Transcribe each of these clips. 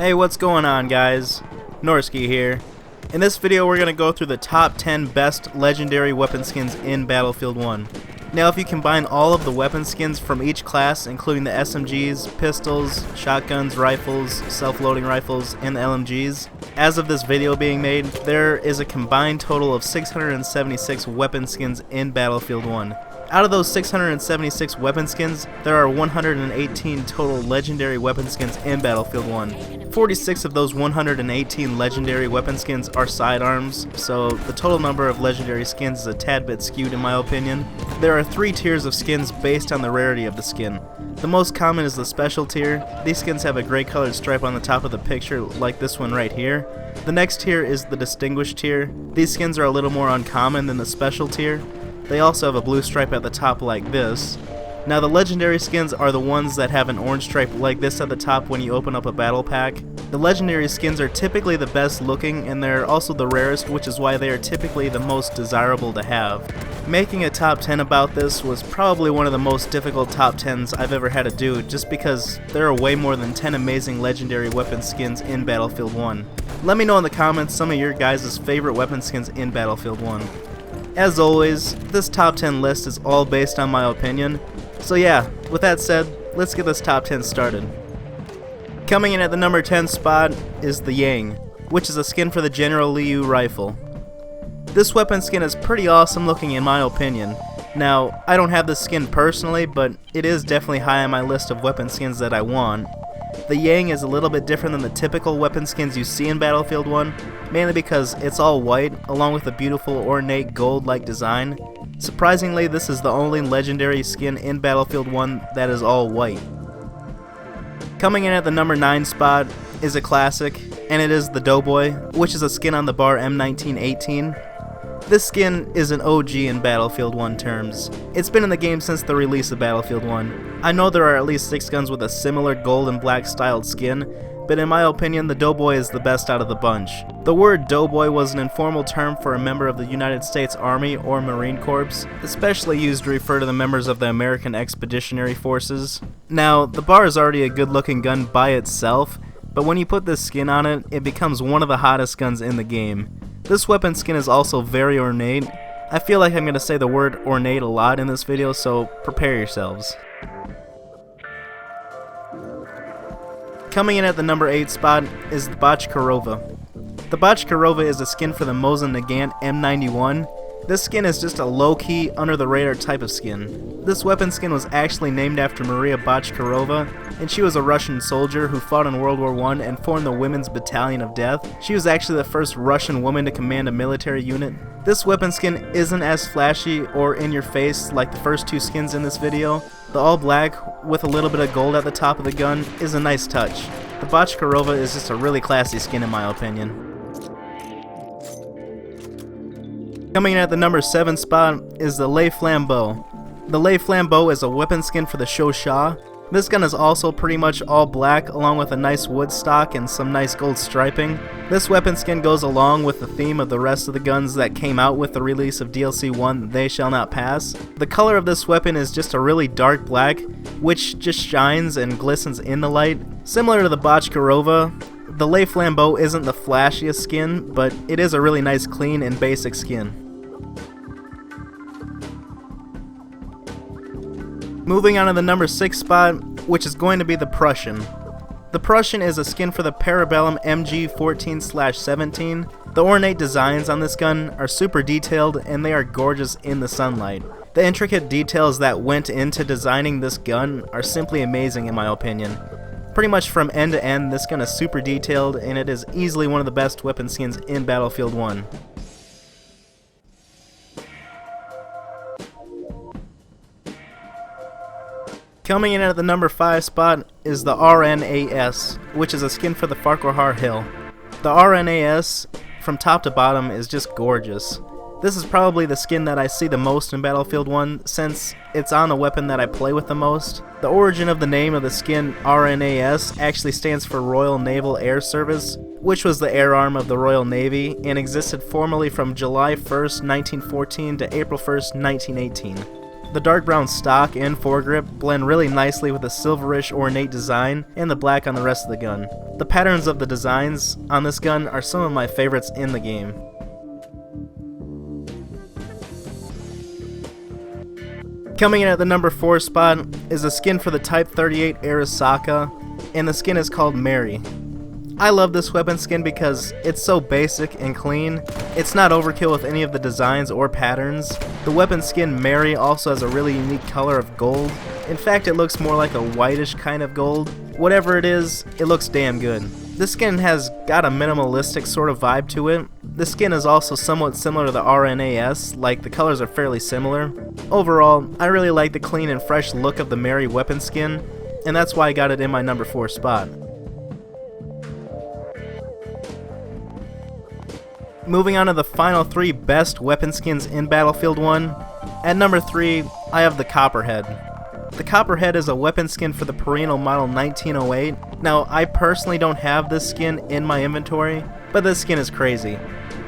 Hey, what's going on, guys? Norsky here. In this video we're going to go through the top 10 best legendary weapon skins in Battlefield 1. Now if you combine all of the weapon skins from each class, including the SMGs, pistols, shotguns, rifles, self-loading rifles, and the LMGs, as of this video being made, there is a combined total of 676 weapon skins in Battlefield 1. Out of those 676 weapon skins, there are 118 total legendary weapon skins in Battlefield 1. 46 of those 118 legendary weapon skins are sidearms, so the total number of legendary skins is a tad bit skewed in my opinion. There are 3 tiers of skins based on the rarity of the skin. The most common is the special tier. These skins have a gray colored stripe on the top of the picture like this one right here. The next tier is the distinguished tier. These skins are a little more uncommon than the special tier. They also have a blue stripe at the top like this. Now the legendary skins are the ones that have an orange stripe like this at the top when you open up a battle pack. The legendary skins are typically the best looking, and they're also the rarest, which is why they are typically the most desirable to have. Making a top 10 about this was probably one of the most difficult top 10s I've ever had to do, just because there are way more than 10 amazing legendary weapon skins in Battlefield 1. Let me know in the comments some of your guys' favorite weapon skins in Battlefield 1. As always, this top 10 list is all based on my opinion, so yeah, with that said, let's get this top 10 started. Coming in at the number 10 spot is the Yang, which is a skin for the General Liu rifle. This weapon skin is pretty awesome looking in my opinion. Now, I don't have this skin personally, but it is definitely high on my list of weapon skins that I want. The Yang is a little bit different than the typical weapon skins you see in Battlefield 1, mainly because it's all white, along with a beautiful ornate gold-like design. Surprisingly, this is the only legendary skin in Battlefield 1 that is all white. Coming in at the number 9 spot is a classic, and it is the Doughboy, which is a skin on the bar M1918. This skin is an OG in Battlefield 1 terms. It's been in the game since the release of Battlefield 1. I know there are at least 6 guns with a similar gold and black styled skin, but in my opinion the Doughboy is the best out of the bunch. The word Doughboy was an informal term for a member of the United States Army or Marine Corps, especially used to refer to the members of the American Expeditionary Forces. Now, the bar is already a good looking gun by itself, but when you put this skin on it, it becomes one of the hottest guns in the game. This weapon skin is also very ornate. I feel like I'm going to say the word ornate a lot in this video, so prepare yourselves. Coming in at the number 8 spot is the Bochkareva. The Bochkareva is a skin for the Mosin-Nagant M91. This skin is just a low-key, under-the-radar type of skin. This weapon skin was actually named after Maria Bochkareva, and she was a Russian soldier who fought in World War I and formed the Women's Battalion of Death. She was actually the first Russian woman to command a military unit. This weapon skin isn't as flashy or in your face like the first 2 skins in this video. The all black with a little bit of gold at the top of the gun is a nice touch. The Bochkareva is just a really classy skin in my opinion. Coming in at the number 7 spot is the Flambeau. The Flambeau is a weapon skin for the Chauchat. This gun is also pretty much all black along with a nice wood stock and some nice gold striping. This weapon skin goes along with the theme of the rest of the guns that came out with the release of DLC 1 They Shall Not Pass. The color of this weapon is just a really dark black, which just shines and glistens in the light. Similar to the Bochkareva, the Flambeau isn't the flashiest skin, but it is a really nice clean and basic skin. Moving on to the number 6 spot, which is going to be the Prussian. The Prussian is a skin for the Parabellum MG14/17. The ornate designs on this gun are super detailed and they are gorgeous in the sunlight. The intricate details that went into designing this gun are simply amazing in my opinion. Pretty much from end to end, this gun is super detailed and it is easily one of the best weapon skins in Battlefield 1. Coming in at the number 5 spot is the RNAS, which is a skin for the Farquhar-Hill. The RNAS, from top to bottom, is just gorgeous. This is probably the skin that I see the most in Battlefield 1, since it's on a weapon that I play with the most. The origin of the name of the skin RNAS actually stands for Royal Naval Air Service, which was the air arm of the Royal Navy, and existed formally from July 1st, 1914 to April 1st, 1918. The dark brown stock and foregrip blend really nicely with the silverish ornate design and the black on the rest of the gun. The patterns of the designs on this gun are some of my favorites in the game. Coming in at the number 4 spot is a skin for the Type 38 Arisaka, and the skin is called Mary. I love this weapon skin because it's so basic and clean. It's not overkill with any of the designs or patterns. The weapon skin Mary also has a really unique color of gold. In fact, it looks more like a whitish kind of gold. Whatever it is, it looks damn good. This skin has got a minimalistic sort of vibe to it. The skin is also somewhat similar to the RNAS, like the colors are fairly similar. Overall, I really like the clean and fresh look of the Mary weapon skin, and that's why I got it in my number 4 spot. Moving on to the final 3 best weapon skins in Battlefield 1, at number 3, I have the Copperhead. The Copperhead is a weapon skin for the Perino model 1908. Now, I personally don't have this skin in my inventory, but this skin is crazy.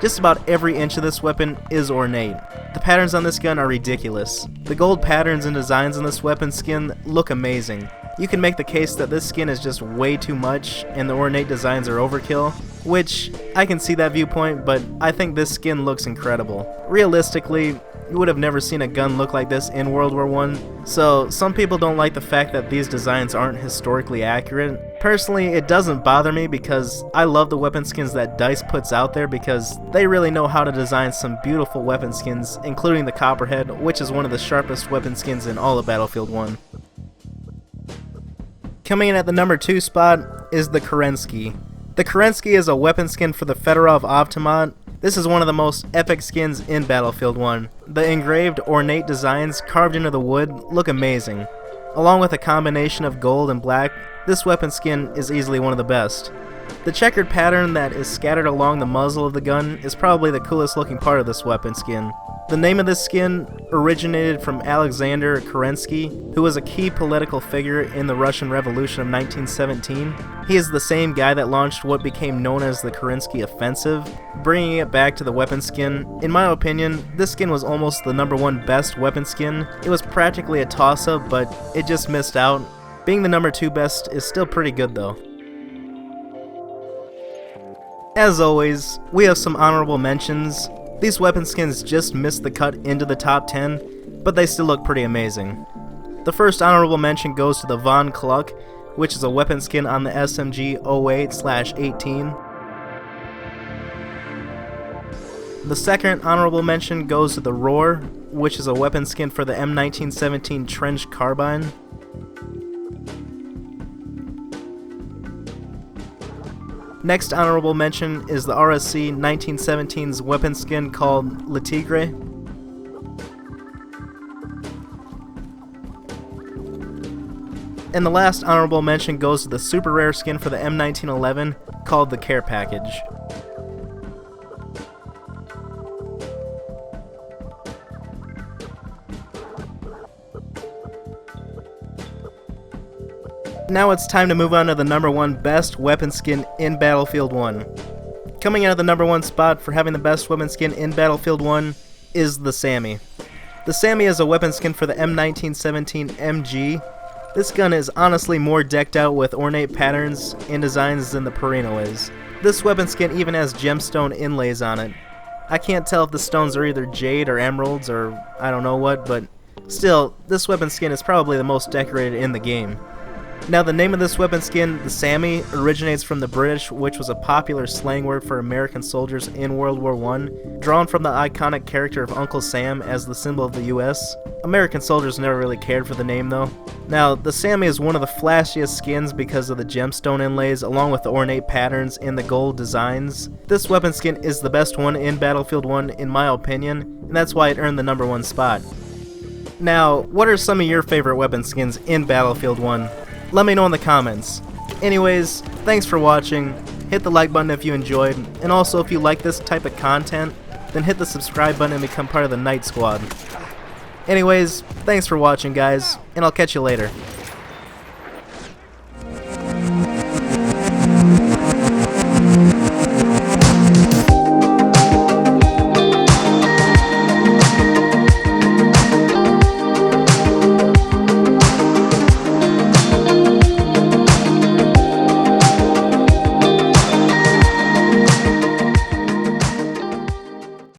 Just about every inch of this weapon is ornate. The patterns on this gun are ridiculous. The gold patterns and designs on this weapon skin look amazing. You can make the case that this skin is just way too much and the ornate designs are overkill, which I can see that viewpoint, but I think this skin looks incredible. Realistically, you would have never seen a gun look like this in World War I, so some people don't like the fact that these designs aren't historically accurate. Personally, it doesn't bother me because I love the weapon skins that DICE puts out there because they really know how to design some beautiful weapon skins, including the Copperhead, which is one of the sharpest weapon skins in all of Battlefield 1. Coming in at the number 2 spot is the Kerensky. The Kerensky is a weapon skin for the Federov Avtomat. This is one of the most epic skins in Battlefield 1. The engraved ornate designs carved into the wood look amazing. Along with a combination of gold and black, this weapon skin is easily one of the best. The checkered pattern that is scattered along the muzzle of the gun is probably the coolest looking part of this weapon skin. The name of this skin originated from Alexander Kerensky, who was a key political figure in the Russian Revolution of 1917. He is the same guy that launched what became known as the Kerensky Offensive, bringing it back to the weapon skin. In my opinion, this skin was almost the number 1 best weapon skin. It was practically a toss-up, but it just missed out. Being the number 2 best is still pretty good though. As always, we have some honorable mentions. These weapon skins just missed the cut into the top 10, but they still look pretty amazing. The first honorable mention goes to the Von Kluck, which is a weapon skin on the SMG 08/18. The second honorable mention goes to the Rohr, which is a weapon skin for the M1917 Trench Carbine. Next honorable mention is the RSC 1917's weapon skin called Le Tigre. And the last honorable mention goes to the super rare skin for the M1911 called the Care Package. Now it's time to move on to the number 1 best weapon skin in Battlefield 1. Coming in at the number 1 spot for having the best weapon skin in Battlefield 1 is the Sammie. The Sammie is a weapon skin for the M1917 MG. This gun is honestly more decked out with ornate patterns and designs than the Perino is. This weapon skin even has gemstone inlays on it. I can't tell if the stones are either jade or emeralds or I don't know what, but still, this weapon skin is probably the most decorated in the game. Now, the name of this weapon skin, the Sammie, originates from the British, which was a popular slang word for American soldiers in World War I, drawn from the iconic character of Uncle Sam as the symbol of the US. American soldiers never really cared for the name though. Now, the Sammie is one of the flashiest skins because of the gemstone inlays, along with the ornate patterns and the gold designs. This weapon skin is the best one in Battlefield 1 in my opinion, and that's why it earned the number 1 spot. Now, what are some of your favorite weapon skins in Battlefield 1? Let me know in the comments. Anyways, thanks for watching. Hit the like button if you enjoyed, and also if you like this type of content, then hit the subscribe button and become part of the Night Squad. Anyways, thanks for watching guys, and I'll catch you later.